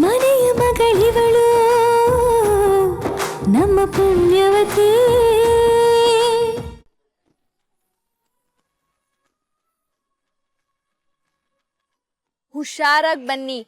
ಮನೆಯ ಮಗಳಿವಳು ನಮ್ಮ ಪುಣ್ಯವತಿ. ಹುಷಾರಾಗಿ ಬನ್ನಿ.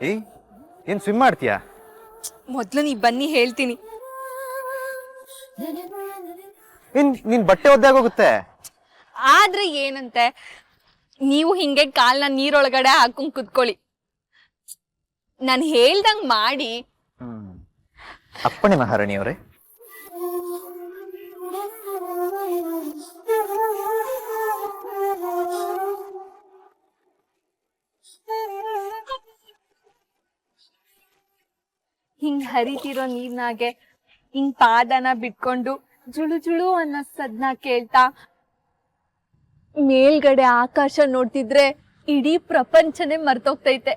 ಏಯ್, ಏನ್ ಸ್ವಿಮ್ ಮಾಡ್ತೀಯಾ? ಮೊದ್ಲು ನೀ ಬನ್ನಿ ಹೇಳ್ತೀನಿ. ನಿನ್ ಬಟ್ಟೆ ಒದ್ದಾಗೋಗುತ್ತೆ. ಆದ್ರೆ ಏನಂತೆ, ನೀವು ಹಿಂಗೆ ಕಾಲ್ನ ನೀರೊಳಗಡೆ ಹಾಕೊಂಡ್ ಕುತ್ಕೊಳ್ಳಿ. ನಾನು ಹೇಳ್ದಂಗ್ ಮಾಡಿ. ಅಪ್ಪಣೆ ಮಹಾರಾಣಿಯವರೇ. ಹಿಂಗ್ ಹರಿತಿರೋ ನೀರ್ನಾಗೆ ಹಿಂಗ್ ಪಾದನ ಬಿಟ್ಕೊಂಡು ಜುಳು ಜುಳು ಅನ್ನೋ ಸದ್ನ ಕೇಳ್ತಾ ಮೇಲ್ಗಡೆ ಆಕಾಶ ನೋಡ್ತಿದ್ರೆ ಇಡೀ ಪ್ರಪಂಚನೇ ಮರ್ತೋಗ್ತೈತೆ.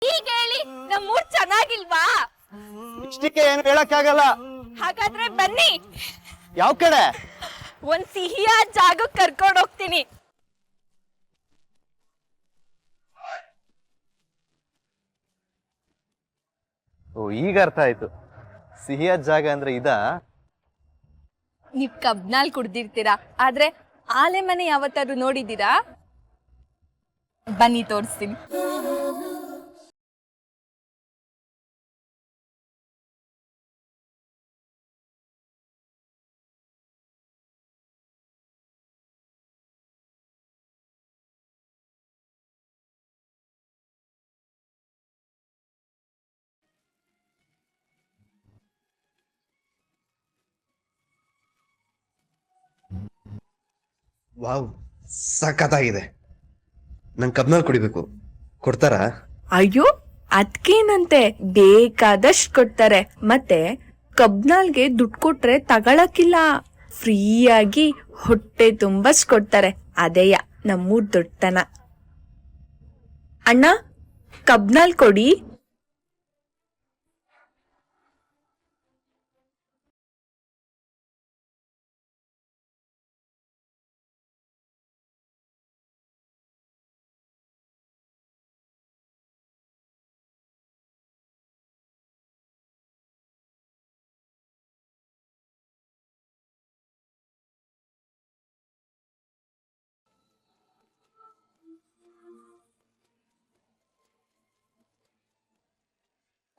ಈಗ ಹೇಳಿ, ನಮ್ಮೂರ್ ಚೆನ್ನಾಗಿಲ್ವಾ? ಇಷ್ಟಕ್ಕೆ ಏನು ಹೇಳಕ್ಕಾಗಲ್ಲ. ಹಾಗಾದ್ರೆ ಬನ್ನಿ, ಯಾವ ಕಡೆ? ಒಂದ್ ಸಿಹಿಯಾದ ಜಾಗಕ್ಕೆ ಕರ್ಕೊಂಡು ಹೋಗ್ತೀನಿ. ಓ, ಈಗ ಅರ್ಥ ಆಯ್ತು. ಸಿಹಿಯಾದ ಜಾಗ ಅಂದ್ರೆ ಇದಾ? ನೀವ್ ಕಬ್ನಾಲ್ ಕುಡ್ದಿರ್ತೀರಾ, ಆದ್ರೆ ಆಲೆ ಮನೆ ಯಾವತ್ತಾದ್ರು ನೋಡಿದ್ದೀರಾ? ಬನ್ನಿ ತೋರಿಸ್ತೀನಿ. ವಾವ್, ಸಖತ್ತಾಗಿದೆ. ನಂಗೆ ಕಬ್ನಲ್ಲಿ ಕುಡಿಬೇಕು, ಕೊಡ್ತಾರಾ? ಅಯ್ಯೋ ಅದ್ಕೇನಂತೆ, ಬೇಕಾದಷ್ಟು ಕೊಡ್ತಾರೆ. ಮತ್ತೆ ಕಬ್ನಾಲ್ಗೆ ದುಡ್ಡು ಕೊಟ್ರೆ ತಗೊಳಕಿಲ್ಲ, ಫ್ರೀಯಾಗಿ ಹೊಟ್ಟೆ ತುಂಬಸ್ ಕೊಡ್ತಾರೆ. ಅದೇಯ ನಮ್ಮೂರ್ ದೊಡ್ಡತನ. ಅಣ್ಣ ಕಬ್ನಾಲ್ ಕೊಡಿ.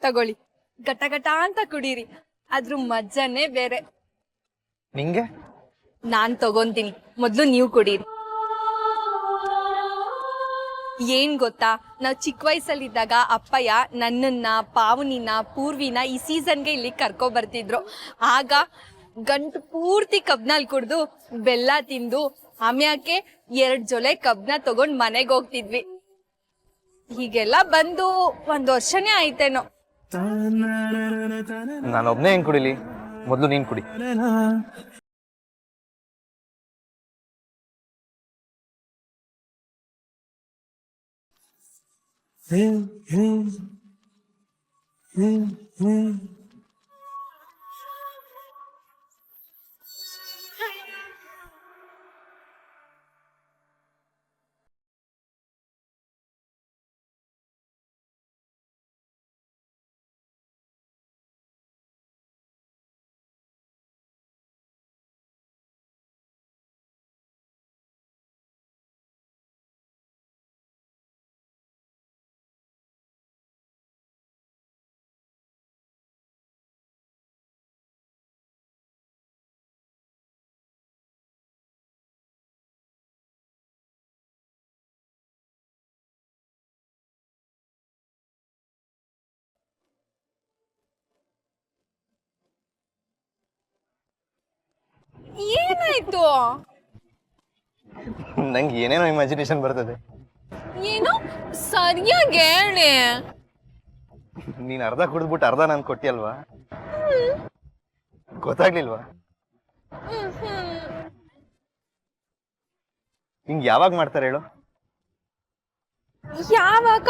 ತಗೊಳ್ಳಿ, ಗಟ ಗಟ ಅಂತ ಕುಡೀರಿ, ಅದ್ರ ಮಜ್ಜಾನೇ ಬೇರೆ. ನಿಂಗೆ ನಾನ್ ತಗೊಂತೀನಿ, ಮೊದ್ಲು ನೀವು ಕುಡೀರಿ. ಏನ್ ಗೊತ್ತಾ, ನಾವ್ ಚಿಕ್ಕ ವಯಸ್ಸಲ್ಲಿದ್ದಾಗ ಅಪ್ಪಯ್ಯ ನನ್ನನ್ನ, ಪಾವನಿನ, ಪೂರ್ವಿನ ಈ ಸೀಸನ್ಗೆ ಇಲ್ಲಿ ಕರ್ಕೊ ಬರ್ತಿದ್ರು. ಆಗ ಗಂಟು ಪೂರ್ತಿ ಕಬ್ನಲ್ಲಿ ಕುಡ್ದು ಬೆಲ್ಲ ತಿಂದು ಆಮ್ಯಾಕೆ 2 ಜೊಲೆ ಕಬ್ನ ತಗೊಂಡ್ ಮನೆಗೆ ಹೋಗ್ತಿದ್ವಿ. ಹೀಗೆಲ್ಲ ಬಂದು 1 ವರ್ಷನೇ ಆಯ್ತೇನೋ. ನಾನು ಒಬ್ನೇ ಹೆಂಗ್ ಕುಡಿಲಿ? ಮೊದ್ಲು ನೀನ್ ಕುಡಿ. ಏನಾಯ್ತು? ನಂಗೆ ಏನೇನೋ ಇಮ್ಯಾಜಿನೇಷನ್ ಬರ್ತದೆ. ಏನು? ಸರಿಯಾಗಿ ಹೇಳಿ. ನೀನ್ ಅರ್ಧ ಕುಡಿದ್ಬಿಟ್ಟು ಅರ್ಧ ನನ್ ಕೊಟ್ಟಿಯಲ್ವಾ? ಗೊತ್ತಾಗ್ಲಿಲ್ವಾ? ಹಿಂಗ್ ಯಾವಾಗ ಮಾಡ್ತಾರೆ ಹೇಳು? ಯಾವಾಗ?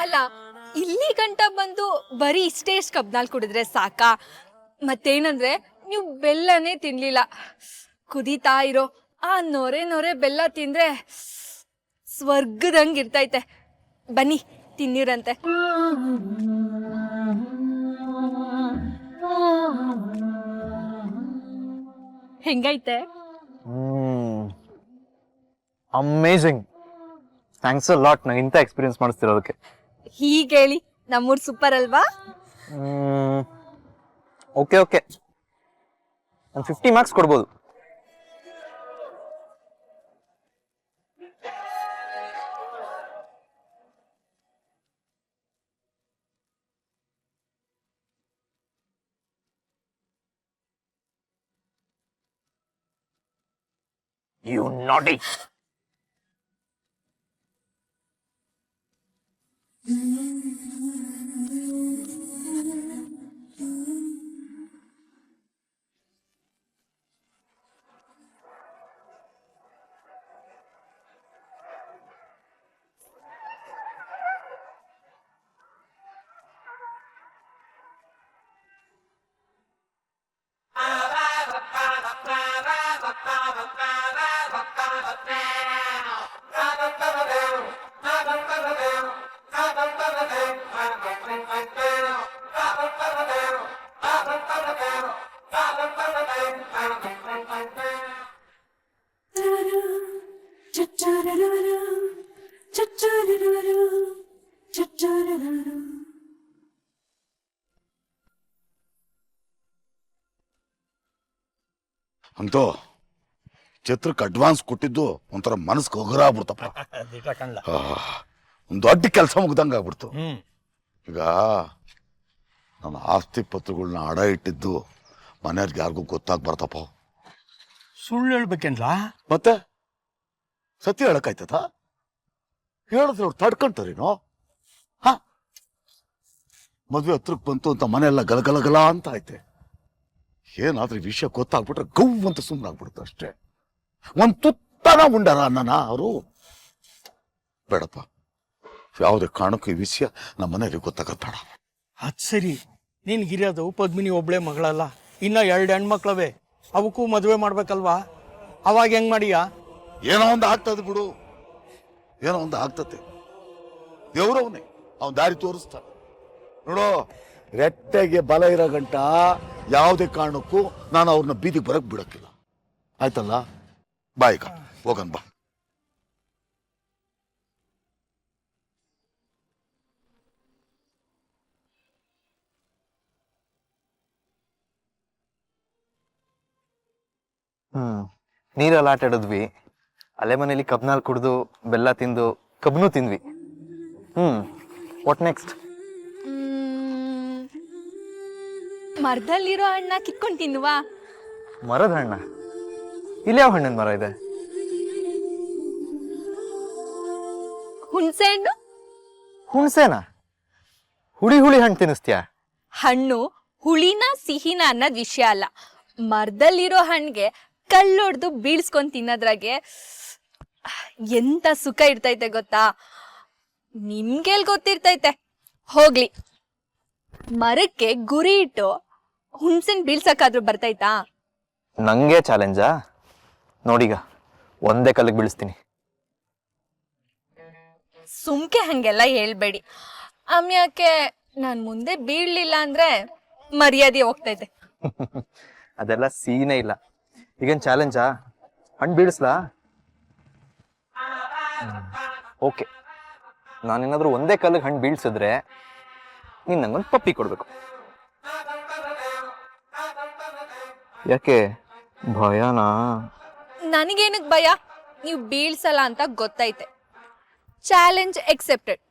ಅಲ್ಲ, ಇಲ್ಲಿ ಗಂಟ ಬಂದು ಬರೀ ಇಷ್ಟೇ ಕಬ್ನಾಲ್ ಕುಡಿದ್ರೆ ಸಾಕಾ? ಮತ್ತೇನಂದ್ರೆ ನೀವು ಬೆಲ್ಲನೇ ತಿನ್ಲಿಲ್ಲ. ಕುದೀತಾ ಇರೋ ಆ ನೊರೆ ನೊರೆ ಬೆಲ್ಲ ತಿಂದ್ರೆ ಸ್ವರ್ಗದಂಗ್ ಇರ್ತೈತೆ. ಬನ್ನಿ ತಿನ್ನಿರಂತೆ. ಹೆಂಗೈತೆ? ಅಮೇಝಿಂಗ್. ಥ್ಯಾಂಕ್ಸ್ ಅ ಲಾಟ್ ನಂಗೆ ಇಂಥ ಎಕ್ಸ್ಪೀರಿಯನ್ಸ್ ಮಾಡಿಸ್ತಿರೋದಕ್ಕೆ. ಹೀಗೆ ಹೇಳಿ, ನಮ್ಮೂರ್ ಸೂಪರ್ ಅಲ್ವಾ? ಓಕೆ ಓಕೆ, ಒಂದು 50 ಮಾರ್ಕ್ಸ್ ಕೊಡ್ಬೋದು. ಯು ನಾಟಿ. ಅಂತೂ ಚಿತ್ರಕ್ಕೆ ಅಡ್ವಾನ್ಸ್ ಕೊಟ್ಟಿದ್ದು ಒಂಥರ ಮನಸ್ಸಿಗೆ ಒಗರ ಆಗ್ಬಿಡ್ತಪ್ಪ. ಒಂದು ದೊಡ್ಡ ಕೆಲಸ ಮುಗ್ದಂಗೆ ಆಗ್ಬಿಡ್ತು. ಈಗ ನನ್ನ ಆಸ್ತಿ ಪತ್ರಗಳನ್ನ ಅಡ ಇಟ್ಟಿದ್ದು ಮನೆಯವ್ರಿಗೆ ಯಾರಿಗೂ ಗೊತ್ತಾಗ್ಬಾರ್ದಪ್ಪ. ಸುಳ್ಳು ಹೇಳ್ಬೇಕೇನ್ಲ? ಮತ್ತೆ ಸತ್ಯ ಹೇಳಕ್ಕಾಯ್ತದ? ಹೇಳಿದ್ರೆ ಅವ್ರು ತಡ್ಕೊಂತಾರೇನೋ? ಮದ್ವೆ ಹತ್ರಕ್ಕೆ ಬಂತು ಅಂತ ಮನೆಯೆಲ್ಲ ಗಲಗಲಗಲ ಅಂತ ಐತೆ. ಏನಾದ್ರೂ ವಿಷಯ ಗೊತ್ತಾಗ್ಬಿಟ್ರೆ ಗೌ ಅಂತ ಸುಮ್ಮನಾಗ್ಬಿಡುತ್ತೆ ಅಷ್ಟೇ. ಒಂದ್ ತುತ್ತನ ಉಂಡಾರ ಅನ್ನನ ಅವರು. ಬೇಡಪ್ಪ, ಯಾವುದೇ ಕಾರಣಕ್ಕೂ ಈ ವಿಷಯ ನಮ್ಮ ಮನೆಯವ್ರಿಗೆ ಗೊತ್ತಾಗದ್ ಬೇಡ. ಅದ್ ಸರಿ, ನಿನ್ಗಿರೋದು ಪದ್ಮಿನಿ ಒಬ್ಳೆ ಮಗಳಲ್ಲ, ಇನ್ನ 2 ಹೆಣ್ಮಕ್ಳವೆ. ಅವಕ್ಕೂ ಮದುವೆ ಮಾಡ್ಬೇಕಲ್ವಾ? ಅವಾಗ ಹೆಂಗ್ ಮಾಡಿಯಾ? ಏನೋ ಒಂದು ಆಗ್ತದೆ ಬಿಡು, ಏನೋ ಒಂದು ಆಗ್ತತೆ. ದೇವ್ರವನೇ ಅವನ್ ದಾರಿ ತೋರಿಸ್ತಾನೆ ನೋಡು. ರೆಟ್ಟೆಗೆ ಬಲ ಇರೋ ಗಂಟ ಯಾವುದೇ ಕಾರಣಕ್ಕೂ ನಾನು ಅವ್ರನ್ನ ಬೀದಿಗೆ ಬರಕ್ ಬಿಡಕ್ಕಿಲ್ಲ. ಆಯ್ತಲ್ಲ? ಬಾಯಿಗ ಹೋಗನ್ ಬಾ. ನೀರಲ್ಲಿ ಆಟ ಆಡಿದ್ವಿ, ಅಲೆ ಮನೇಲಿ ಕಬ್ನಾಲ್ ಕುಡ್ದು ಬೆಲ್ಲ ತಿಂದು ಕಬ್ನು ತಿಂದ್ವಿ. What next? ಮರದಲ್ಲಿರೋ ಹಣ್ಣ ಕಿತ್ಕೊಂಡು ತಿನ್ನುವಾ? ಮರದ ಹಣ್ಣ? ಇಲ್ಲಿ ಯಾವ ಹಣ್ಣಿನ ಮರ ಇದೆ? ಹುಣಸೆ ಹಣ್ಣು. ಹುಣ್ಸೆನಾ? ಹುಳಿ ಹುಳಿ ಹಣ್ಣು ತಿನ್ನಿಸ್ತೀಯಾ? ಹಣ್ಣು ಹುಳಿನ ಸಿಹಿನ ಅನ್ನೋದ್ ವಿಷಯ ಅಲ್ಲ. ಮರದಲ್ಲಿರೋ ಹಣ್ಣಿಗೆ ಕಲ್ಲೊಡ್ದು ಬೀಳ್ಸ್ಕೊಂಡ್ ತಿನ್ನೋದ್ರಾಗೆ ಎಂತ ಸುಖ ಇರ್ತೈತೆ ಗೊತ್ತಾ? ನಿಮ್ಗೆಲ್ ಗೊತ್ತಿರ್ತೈತೆ? ಹೋಗ್ಲಿ, ಮರಕ್ಕೆ ಗುರಿ ಇಟ್ಟು ಹುಣ್ಸೆನ್ ಬೀಳ್ಸಕ್ಕಾದ್ರೂ ಬರ್ತೈತಾ? ನಂಗೆ ಚಾಲೆಂಜಾ? ನೋಡೀಗ ಒಂದೇ ಕಲ್ಲಿಗೆ ಬೀಳಿಸ್ತೀನಿ. ಸುಮ್ಕೆ ಹಂಗೆಲ್ಲ ಹೇಳ್ಬೇಡಿ. ಆಮ್ಯಾಕೆ ನಾನ್ ಮುಂದೆ ಬೀಳ್ಲಿಲ್ಲ ಅಂದ್ರೆ ಮರ್ಯಾದೆ ಹೋಗ್ತೈತೆ. ಅದೆಲ್ಲ ಸೀನೇ ಇಲ್ಲ. ಈಗೇನ್ ಚಾಲೆಂಜಾ? ಹಣ್ಣು ಬೀಳಿಸ್ಲಾ? ಓಕೆ, ನಾನೇನಾದ್ರೂ ಒಂದೇ ಕಲ್ಲಿಗೆ ಹಣ್ಣು ಬೀಳ್ಸಿದ್ರೆ ನೀನ್ ನಂಗೊಂದು ಪಪ್ಪಿ ಕೊಡ್ಬೇಕು. ಯಾಕೆ ಭಯನಾ? ನನಗೇನಕ್ ಭಯ? ನೀವು ಬೀಳ್ಸಲ್ಲ ಅಂತ ಗೊತ್ತೈತೆ. Challenge accepted.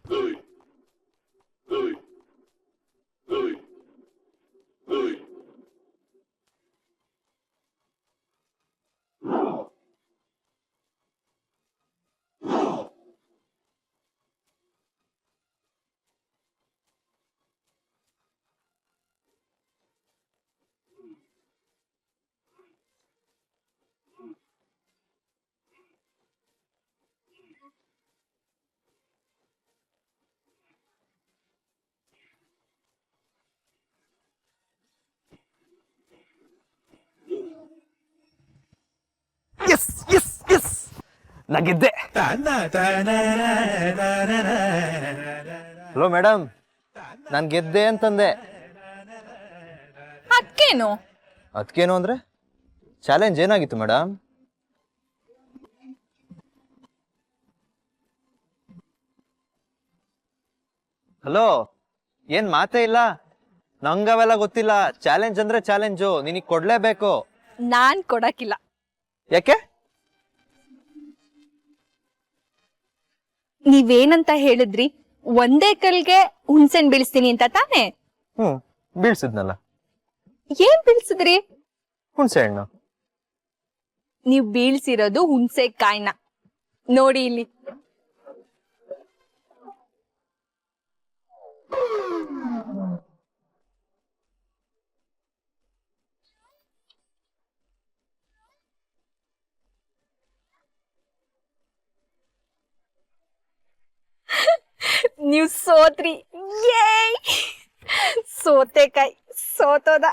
Yes yes yes, ನಾ ಗೆದ್ದೆ. ಹಲೋ ಮೇಡಮ್, ನಾನು ಗೆದ್ದೆ ಅಂತಂದೆ. ಅದ್ಕೇನು? ಅದಕ್ಕೇನು ಅಂದ್ರೆ ಚಾಲೆಂಜ್ ಏನಾಗಿತ್ತು ಮೇಡಮ್? ಹಲೋ, ಏನ್ ಮಾತೇ ಇಲ್ಲ? ನಂಗವೆಲ್ಲ ಗೊತ್ತಿಲ್ಲ. ಚಾಲೆಂಜ್ ಅಂದ್ರೆ ಚಾಲೆಂಜು, ನಿನಗೆ ಕೊಡ್ಲೇಬೇಕು. ನಾನ್ ಕೊಡಕ್ಕಿಲ್ಲ. ಯಾಕೆ? ನೀವೇನಂತ ಹೇಳಿದ್ರಿ? ಒಂದೇ ಕಲ್ಗೆ ಹುಣ್ಸೆನ್ ಬೀಳಿಸ್ತೀನಿ ಅಂತ ತಾನೇ? ಬೀಳ್ಸಿದ್ನಲ್ಲ. ಏನ್ ಬೀಳ್ಸಿದ್ರಿ? ಹುಣ್ಸೆ ಹಣ್ಣು. ನೀವ್ ಬೀಳ್ಸಿರೋದು ಹುಣ್ಸೆ ಕಾಯ್ನ ನೋಡಿ ಇಲ್ಲಿ. ನೀವ್ ಸೋತ್ರಿ. ಏಯ್ ಸೋತೆಕಾಯ್ ಸೋತೋದ.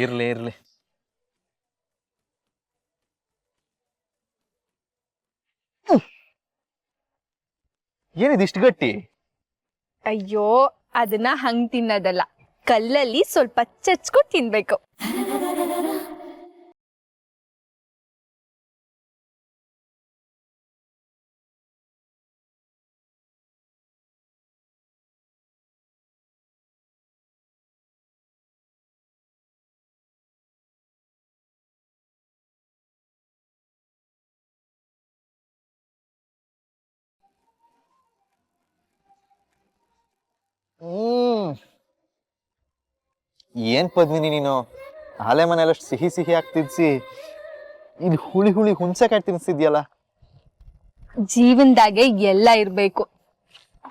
ಇರ್ಲಿ ಇರ್ಲಿ. ಏನಿದು ಇಷ್ಟು ಗಟ್ಟಿ? ಅಯ್ಯೋ ಅದನ್ನ ಹಂಗ್ ತಿನ್ನೋದಲ್ಲ, ಕಲ್ಲಲ್ಲಿ ಸ್ವಲ್ಪ ಚಚ್ಕೊಂಡು ತಿನ್ಬೇಕು. ಏನ್ ಪದ್ಮಿನಿ ನೀನು ಆಲೆ ಮನೆಯಲ್ಲಷ್ಟು ಸಿಹಿ ಸಿಹಿ ಆಗ್ತಿದ್ಸಿ ಇದು ಹುಳಿ ಹುಳಿ ಹುಣ್ಸೆಕಾಯಿ ತಿನ್ಸಿದ್ಯಲ್ಲ. ಜೀವನದಾಗೆ ಎಲ್ಲ ಇರ್ಬೇಕು,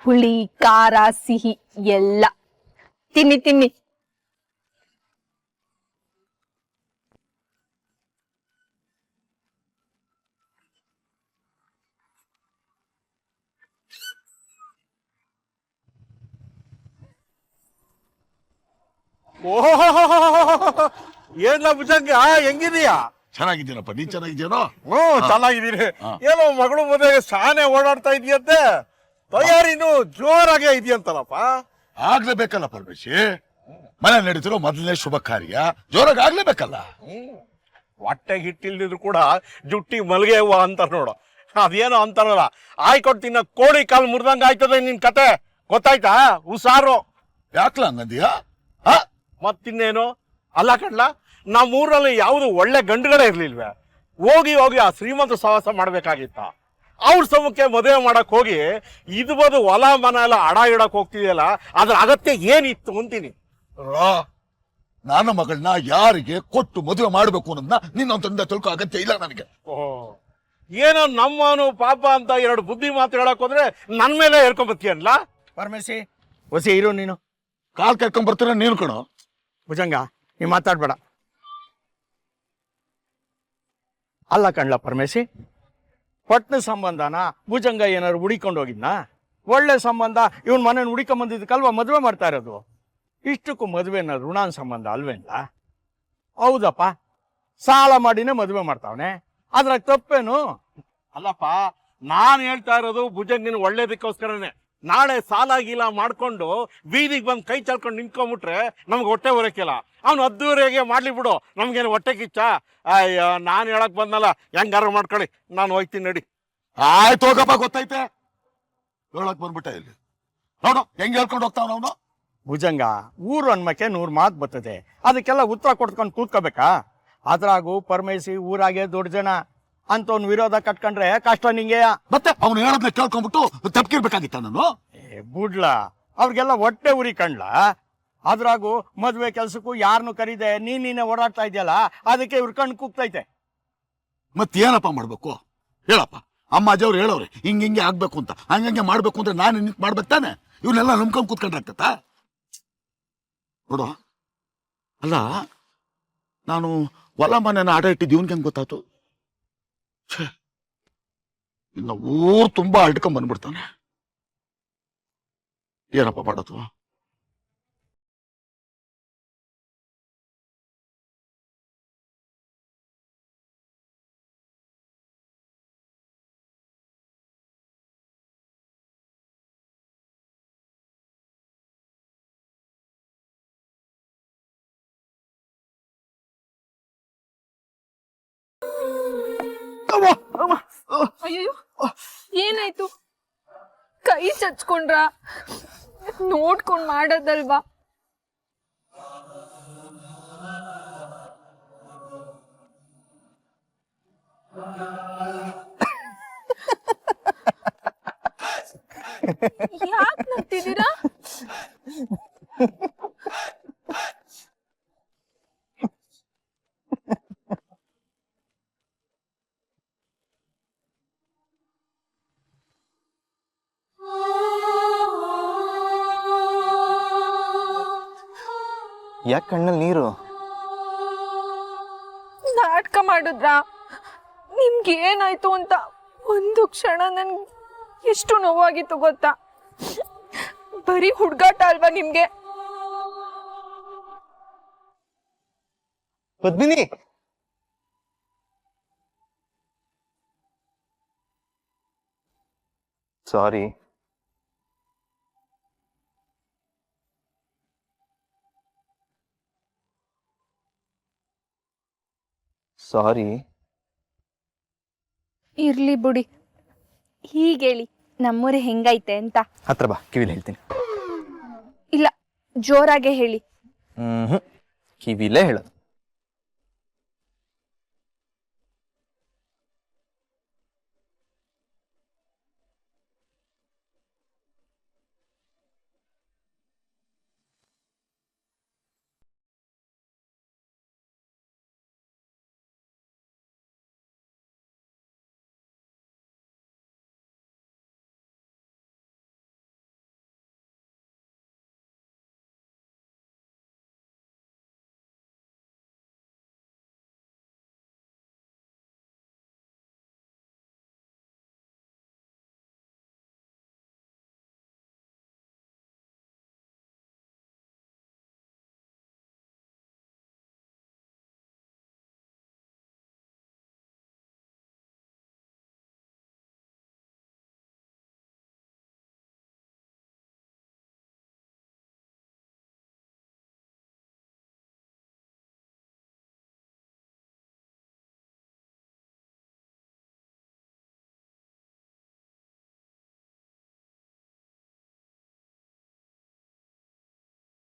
ಹುಳಿ ಖಾರ ಸಿಹಿ ಎಲ್ಲ. ತಿನ್ನಿ ತಿನ್ನಿ. ಏನ ಭುಜಂಗ ಹೆಂಗಿದೀಯಾ? ಚೆನ್ನಾಗಿದ್ದೀನಪ್ಪ, ನೀನ್ ಚೆನ್ನಾಗಿದ್ದೀನೋ? ಚೆನ್ನಾಗಿದ್ದೀನಿ. ಹಾ. ಏನೋ ಮಗಳು ಮದುವೆಗೆ ಶಾನೆ ಓಡಾಡ್ತಾ ಇದೆಯಂತೆ, ತಯಾರಿನೂ ಜೋರಾಗೆ ಇದೆಯಂತಲ್ಲಪ್ಪ. ಆಗ್ಲೇಬೇಕಲ್ಲ ಪರಮೇಶಿ, ಮನೆ ನಡೀತಿರೋ ಮೊದಲನೇ ಶುಭ ಕಾರ್ಯ ಜೋರಾಗಿ ಆಗ್ಲೇಬೇಕಲ್ಲ. ಹೊಟ್ಟೆಗೆ ಹಿಟ್ಟಿಲ್ದಿದ್ರು ಕೂಡ ಜುಟ್ಟಿ ಮಲ್ಗೆ ಹೂವ ಅಂತಾರ ನೋಡು, ಅದೇನೋ ಅಂತಾರಲ್ಲ, ಆಯ್ಕೊಟ್ಟು ತಿನ್ನ ಕೋಳಿ ಕಾಲು ಮುರಿದಂಗ ಆಯ್ತದೆ ನಿನ್ ಕತೆ. ಗೊತ್ತಾಯ್ತಾ? ಹುಷಾರು. ಯಾಕ್ಲ ಹಂಗಂದಿಯಾ? ಮತ್ತಿನ್ನೇನು ಅಲ್ಲ ಕಡ್ಲ, ನಮ್ಮೂರಲ್ಲಿ ಯಾವುದು ಒಳ್ಳೆ ಗಂಡುಗಳೇ ಇರ್ಲಿಲ್ವೇ? ಹೋಗಿ ಹೋಗಿ ಆ ಶ್ರೀಮಂತ ಸಹವಾಸ ಮಾಡ್ಬೇಕಾಗಿತ್ತ. ಅವ್ರ ಸಮಕ್ಕೆ ಮದುವೆ ಮಾಡಕ್ ಹೋಗಿ ಇದು ಬದು ಹೊಲ ಮನ ಎಲ್ಲ ಅಡ ಇಡಕ್ ಹೋಗ್ತಿದೆಯಲ್ಲ, ಅದ್ರ ಅಗತ್ಯ ಏನಿತ್ತು ಅಂತೀನಿ. ನನ್ನ ಮಗಳನ್ನ ಯಾರಿಗೆ ಕೊಟ್ಟು ಮದುವೆ ಮಾಡ್ಬೇಕು ಅನ್ನೋದನ್ನ ನಿನ್ನ ತಂದೆ ತಿಳ್ಕೊ ಅಗತ್ಯ ಇಲ್ಲ ನನಗೆ. ಏನೋ ನಮ್ಮನು ಪಾಪ ಅಂತ ಎರಡು ಬುದ್ಧಿ ಮಾತು ಹೇಳಕ್ ಹೋದ್ರೆ ನನ್ ಮೇಲೆ ಹೇಳ್ಕೊಂಬತ್ತೀಯನ್ಲ. ಪರಮೇಶಿ ಹೊಸಿ ಇರು ನೀನು. ಕಾಲ್ ಕರ್ಕೊಂಡ್ ಬರ್ತೀರ ನೀನು ಕಣೋ. ಭುಜಂಗ ನೀ ಮಾತಾಡ್ಬೇಡ. ಅಲ್ಲ ಕಣ್ಲ ಪರಮೇಶಿ, ಪಟ್ನ ಸಂಬಂಧನ ಭುಜಂಗ ಏನಾದ್ರು ಹುಡಿಕೊಂಡು ಹೋಗಿದ್ನಾ? ಒಳ್ಳೆ ಸಂಬಂಧ, ಇವನ್ ಮನೇನ ಹುಡಿಕೊಂಡ್ ಬಂದಿದ್ದಕ್ಕಲ್ವಾ ಮದುವೆ ಮಾಡ್ತಾ ಇರೋದು. ಇಷ್ಟಕ್ಕೂ ಮದುವೆನ ಋಣಾನ್ ಸಂಬಂಧ ಅಲ್ವೇನ್ಲ? ಹೌದಪ್ಪ, ಸಾಲ ಮಾಡಿನೇ ಮದುವೆ ಮಾಡ್ತಾವನೆ, ಅದ್ರಾಗ ತಪ್ಪೇನು? ಅಲ್ಲಪ್ಪ, ನಾನ್ ಹೇಳ್ತಾ ಇರೋದು ಭುಜಂಗಿನ ಒಳ್ಳೇದಕ್ಕೋಸ್ಕರನೇ. ನಾಳೆ ಸಾಲ ಗೀಲ ಮಾಡ್ಕೊಂಡು ಬೀದಿಗೆ ಬಂದು ಕೈ ಚಾಲ್ಕೊಂಡು ನಿಂತ್ಕೊಂಡ್ಬಿಟ್ರೆ ನಮ್ಗೆ ಹೊಟ್ಟೆ ಹೊರಕಿಲ್ಲ. ಅವ್ನು ಅದ್ದೂರಿಗೆ ಮಾಡ್ಲಿ ಬಿಡು, ನಮ್ಗೇನು ಹೊಟ್ಟೆ ಕಿಚ್ಚ? ಅಯ್ಯೋ, ನಾನು ಹೇಳಕ್ ಬಂದಲ್ಲ, ಹೆಂಗಾರ ಮಾಡ್ಕೊಳ್ಳಿ, ನಾನು ಹೋಗ್ತೀನಿ ನಡಿ. ಆಯ್ತು ಹೋಗಪ್ಪ, ಗೊತ್ತೈತೆ. ಹೇಳಕ್ ಬಂದ್ಬಿಟ್ಟ ಇಲ್ಲಿ ನೋಡು ಹೆಂಗ್ ಹೇಳ್ಕೊಂಡು ಹೋಗ್ತಾವ ಅವನು. ಭುಜಂಗ, ಊರು ಅನ್ಮಕ್ಕೆ 100 ಮಾತು ಬರ್ತದೆ, ಅದಕ್ಕೆಲ್ಲ ಉತ್ತರ ಕೊಡ್ಕೊಂಡು ಕೂತ್ಕೋಬೇಕಾ? ಅದ್ರಾಗೂ ಪರಮೇಶಿ ಊರಾಗೆ ದೊಡ್ಡ ಜನ, ಅಂತವ್ನ ವಿರೋಧ ಕಟ್ಕೊಂಡ್ರೆ ಕಷ್ಟ ನಿಂಗೆ. ಮತ್ತೆ ಅವ್ನು ಹೇಳೋದನ್ನ ಕೇಳ್ಕೊಂಡ್ಬಿಟ್ಟು ತಪ್ಪಿರ್ಬೇಕಾಗಿತ್ತ ನಾನು? ಬುಡ್ಲ, ಅವ್ರಿಗೆಲ್ಲ ಹೊಟ್ಟೆ ಉರಿ ಕಂಡ್ಲ. ಅದ್ರಾಗೂ ಮದ್ವೆ ಕೆಲ್ಸಕ್ಕೂ ಯಾರನ್ನು ಕರೀದೆ ನೀನೇ ಓಡಾಡ್ತಾ ಇದೆಯಲ್ಲ, ಅದಕ್ಕೆ ಇವ್ರ ಕಣ್ಣು ಕೂಗ್ತೈತೆ. ಮತ್ತೇನಪ್ಪ ಮಾಡ್ಬೇಕು ಹೇಳಪ್ಪ? ಅಮ್ಮ ಅಜ್ಜವ್ರು ಹೇಳವ್ರೆ ಹಿಂಗೆ ಆಗ್ಬೇಕು ಅಂತ, ಹಂಗಂಗೆ ಮಾಡ್ಬೇಕು ಅಂದ್ರೆ ನಾನು ನಿಂತು ಮಾಡ್ಬೇಕು ತಾನೆ? ಇವನ್ನೆಲ್ಲ ನಂಬ್ಕೊಂಡ್ ಕೂತ್ಕೊಂಡ್ರೆ ಆಗ್ತತ? ನೋಡು, ಅಲ್ಲ ನಾನು ಹೊಲ ಮನೆನ ಆಟ ಇಟ್ಟಿದ್ದು ಇವನ್ಗೆ ಹೆಂಗ್ ಗೊತ್ತಾಯ್ತು? ಇನ್ನು ಊರ್ ತುಂಬಾ ಅಡ್ಕೊಂಡ್ ಬಂದ್ಬಿಡ್ತಾನೆ. ಏನಪ್ಪ ಮಾಡೋದು? ಅಯ್ಯೋ, ಏನಾಯ್ತು? ಕೈ ಚಚ್ಕೊಂಡ್ರ? ನೋಡ್ಕೊಂಡ್ ಮಾಡೋದಲ್ವಾ? ಯಾಕೆ ನಗ್ತಿದ್ದೀರಾ? ಯಾಕೆ ಕಣ್ಣಲ್ಲಿ ನೀರು? ನಾಟಕ ಮಾಡಿದ್ರಾ? ನಿಮ್ಗೆ ಏನಾಯ್ತು ಅಂತ ಒಂದು ಕ್ಷಣ ನನ್ಗೆ ಎಷ್ಟು ನೋವಾಗಿತ್ತು ಗೊತ್ತಾ? ಬರೀ ಹುಡುಗಾಟ ಅಲ್ವಾ ನಿಮ್ಗೆ? ಪದ್ಮಿನಿ, ಸಾರಿ. ಸಾರಿ. ಇರ್ಲಿ ಬಿಡಿ. ಹೀಗೇಳಿ ನಮ್ಮೂರು ಹೆಂಗೈತೆ ಅಂತ. ಹತ್ರ ಬಾ, ಕಿವಿಲಿ ಹೇಳ್ತೀನಿ. ಇಲ್ಲ, ಜೋರಾಗೆ ಹೇಳಿ. ಕಿವಿಲೇ ಹೇಳೋದು.